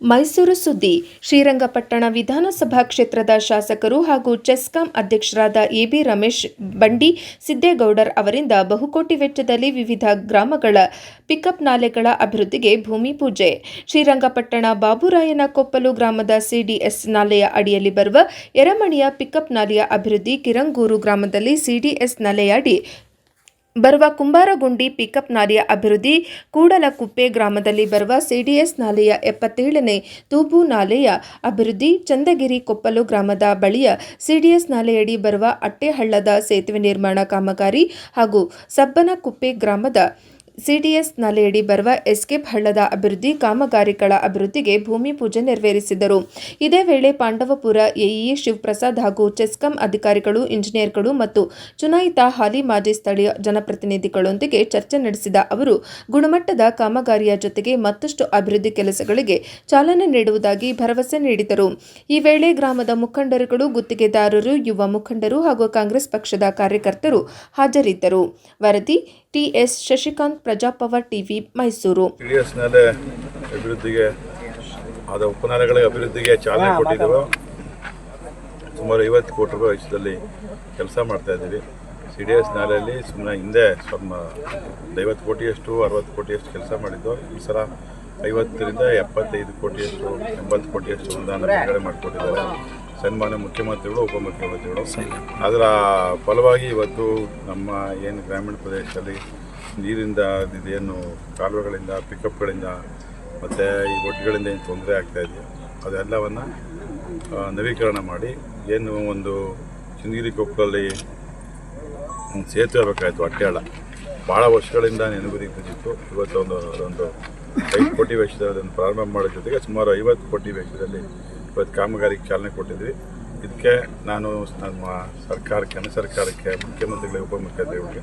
ಮೈಸೂರು ಸುದ್ದಿ. ಶ್ರೀರಂಗಪಟ್ಟಣ ವಿಧಾನಸಭಾ ಕ್ಷೇತ್ರದ ಶಾಸಕರು ಹಾಗೂ ಚೆಸ್ಕಾಂ ಅಧ್ಯಕ್ಷರಾದ ಎಬಿ ರಮೇಶ್ ಬಂಡಿ ಸಿದ್ದೇಗೌಡರ್ ಅವರಿಂದ ಬಹುಕೋಟಿ ವೆಚ್ಚದಲ್ಲಿ ವಿವಿಧ ಗ್ರಾಮಗಳ ಪಿಕಪ್ ನಾಲೆಗಳ ಅಭಿವೃದ್ಧಿಗೆ ಭೂಮಿ ಪೂಜೆ. ಶ್ರೀರಂಗಪಟ್ಟಣ ಬಾಬುರಾಯನ ಕೊಪ್ಪಲು ಗ್ರಾಮದ ಸಿಡಿಎಸ್ ನಾಲೆಯ ಅಡಿಯಲ್ಲಿ ಬರುವ ಎರಮಣಿಯ ಪಿಕಪ್ ನಾಲೆಯ ಅಭಿವೃದ್ಧಿ, ಕಿರಂಗೂರು ಗ್ರಾಮದಲ್ಲಿ ಸಿಡಿಎಸ್ ನಾಲೆಯಡಿ ಬರುವ ಕುಂಬಾರಗುಂಡಿ ಪಿಕಪ್ ನಾಲೆಯ ಅಭಿವೃದ್ಧಿ, ಕೂಡಲಕುಪ್ಪೆ ಗ್ರಾಮದಲ್ಲಿ ಬರುವ ಸಿಡಿಎಸ್ ನಾಲೆಯ 77ನೇ ತೂಬು ನಾಲೆಯ ಅಭಿವೃದ್ಧಿ, ಚಂದಗಿರಿ ಕೊಪ್ಪಲು ಗ್ರಾಮದ ಬಳಿಯ ಸಿಡಿಎಸ್ ನಾಲೆಯಡಿ ಬರುವ ಅಟ್ಟೆಹಳ್ಳದ ಸೇತುವೆ ನಿರ್ಮಾಣ ಕಾಮಗಾರಿ ಹಾಗೂ ಸಬ್ಬನಕುಪ್ಪೆ ಗ್ರಾಮದ ಸಿಡಿಎಸ್ ನಾಲೆಯಡಿ ಬರುವ ಎಸ್ಕೇಪ್ ಹಳ್ಳದ ಅಭಿವೃದ್ಧಿ ಕಾಮಗಾರಿಗಳ ಅಭಿವೃದ್ಧಿಗೆ ಭೂಮಿ ಪೂಜೆ ನೆರವೇರಿಸಿದರು. ಇದೇ ವೇಳೆ ಪಾಂಡವಪುರ ಎಇಇ ಶಿವಪ್ರಸಾದ್ ಹಾಗೂ ಚೆಸ್ಕಾಂ ಅಧಿಕಾರಿಗಳು, ಇಂಜಿನಿಯರ್ಗಳು ಮತ್ತು ಚುನಾಯಿತ ಹಾಲಿ ಮಾಜಿ ಸ್ಥಳೀಯ ಜನಪ್ರತಿನಿಧಿಗಳೊಂದಿಗೆ ಚರ್ಚೆ ನಡೆಸಿದ ಅವರು, ಗುಣಮಟ್ಟದ ಕಾಮಗಾರಿಯ ಜೊತೆಗೆ ಮತ್ತಷ್ಟು ಅಭಿವೃದ್ಧಿ ಕೆಲಸಗಳಿಗೆ ಚಾಲನೆ ನೀಡುವುದಾಗಿ ಭರವಸೆ ನೀಡಿದರು. ಈ ವೇಳೆ ಗ್ರಾಮದ ಮುಖಂಡರುಗಳು, ಗುತ್ತಿಗೆದಾರರು, ಯುವ ಮುಖಂಡರು ಹಾಗೂ ಕಾಂಗ್ರೆಸ್ ಪಕ್ಷದ ಕಾರ್ಯಕರ್ತರು ಹಾಜರಿದ್ದರು. ವರದಿ T S Shashikant, Praja power TV, Mysuru. CDS ನಾಲೆ ಅಭಿವೃದ್ಧಿಗೆ ಆದ ಉಪನಾಲೆಗಳ ಅಭಿವೃದ್ಧಿಗೆ ಚಾಲನೆ ಕೊಟ್ಟಿದ್ದೇವೆ. ಸುಮಾರು 50 ಕೋಟಿ ರೂಪಾಯಿ ವೆಚ್ಚದಲ್ಲಿ ಕೆಲಸ ಮಾಡ್ತಾ ಇದ್ದೀವಿ. ಸಿಡಿಎಸ್ ನಾಲೆಯಲ್ಲಿ ಸುಮ್ಮನೆ ಹಿಂದೆ 50 ಕೋಟಿಯಷ್ಟು 60 ಕೋಟಿಯಷ್ಟು ಕೆಲಸ ಮಾಡಿದ್ದು. ಈ ಸಲ 50ರಿಂದ 75 ಕೋಟಿಯಷ್ಟು 80 ಕೋಟಿಯಷ್ಟು ಅನುದಾನ ಬಿಡುಗಡೆ ಮಾಡಿಕೊಟ್ಟಿದ್ದಾರೆ ಸನ್ಮಾನ್ಯ ಮುಖ್ಯಮಂತ್ರಿಗಳು, ಉಪಮುಖ್ಯಮಂತ್ರಿಗಳು. ಅದರ ಫಲವಾಗಿ ಇವತ್ತು ನಮ್ಮ ಏನು ಗ್ರಾಮೀಣ ಪ್ರದೇಶದಲ್ಲಿ ನೀರಿಂದ ಇದೇನು ಕಾಲುವೆಗಳಿಂದ, ಪಿಕಪ್ಗಳಿಂದ ಮತ್ತು ಈ ಒಡ್ಡುಗಳಿಂದ ಏನು ತೊಂದರೆ ಆಗ್ತಾಯಿದೆಯೋ ಅದೆಲ್ಲವನ್ನು ನವೀಕರಣ ಮಾಡಿ ಏನು ಒಂದು ಚನ್ನಗಿರಿ ಕೊಪ್ಪಲಲ್ಲಿ ಒಂದು ಸೇತುವೆ ಬೇಕಾಯಿತು, ಅಟ್ಟೆಹಳ್ಳ ಭಾಳ ವರ್ಷಗಳಿಂದ ನೆನಗುದಿಗೆ ಬಿದ್ದಿತ್ತು. ಇವತ್ತು ಅದೊಂದು 5 ಕೋಟಿ ವೆಚ್ಚದಲ್ಲಿ ಅದನ್ನು ಪ್ರಾರಂಭ ಮಾಡೋ ಜೊತೆಗೆ ಸುಮಾರು 50 ಕೋಟಿ ವೆಚ್ಚದಲ್ಲಿ ಇವತ್ತು ಕಾಮಗಾರಿಗೆ ಚಾಲನೆ ಕೊಟ್ಟಿದ್ವಿ. ಇದಕ್ಕೆ ನಾನು ನಮ್ಮ ಸರ್ಕಾರಕ್ಕೆ, ಕೇಂದ್ರ ಸರ್ಕಾರಕ್ಕೆ, ಮುಖ್ಯಮಂತ್ರಿಗಳಿಗೆ, ಉಪಮುಖ್ಯಮಂತ್ರಿಗಳಿಗೆ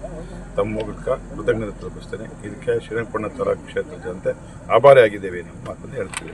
ತಮ್ಮ ಮೂಲಕ ಕೃತಜ್ಞತೆ ತಲುಪಿಸ್ತೇನೆ. ಇದಕ್ಕೆ ಶ್ರೀರಂಗಪಟ್ಟಣ ತಾಲೂಕು ಕ್ಷೇತ್ರದ ಜನತೆ ಆಭಾರಿ ಆಗಿದ್ದೇವೆ ನಮ್ಮ ಮಾತನ್ನು ಹೇಳ್ತೀವಿ.